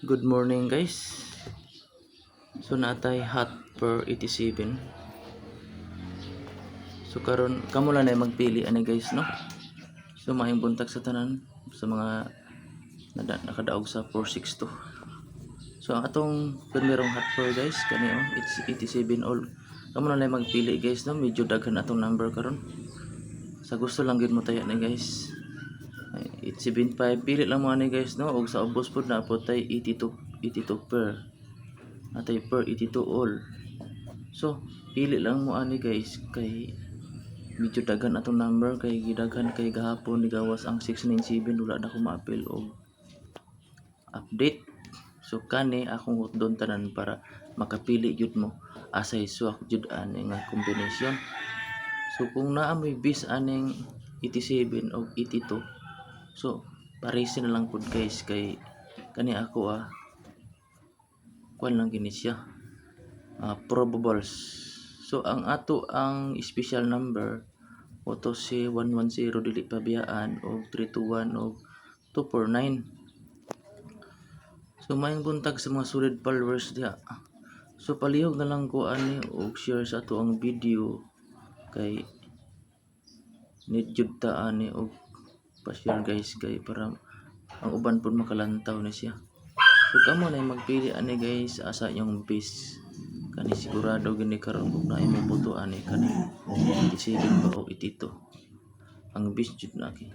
Good morning guys. So natay hot per 87. So karon kamo lang na magpili ani guys no. So maayong buntag sa tanan sa mga nakadaog sa 462. So ang atong primerong hot per guys kani it's 87 all. Kamo lang na magpili guys no, medyo daghan atong number karon. Sa gusto lang gid mo tayo ni guys. 875 pili lang mo ani guys no, og sa ubos pud na po tay 82 per. Natay per 82 all. So pili lang mo ani guys kay medyo daghan atong number kay gidaghan kay gahapon ni gawas ang 697 wala na ko ma-appeal og update. So kani akong hutdon tanan para makapili jud mo asay swak jud ani nga kombinasyon. So kung naa may bis aning 87 og 82, so paresin na lang pud guys kay kani ako kuan lang gini siya probables. So ang ato ang special number auto si 110 dili pabiyaan og 321 og 249. So maayong buntag sa mga solid followers diha. So palihog na lang ko ani og share sa ato ang video kay need jud ta ani og pa-share guys kay para ang uban pud makalantaw na siya. So kamo na magpili ani guys asa yung base kani sigurado gini karon kung naay mo boto ani kani 87 ba o 82 ang base jud na kay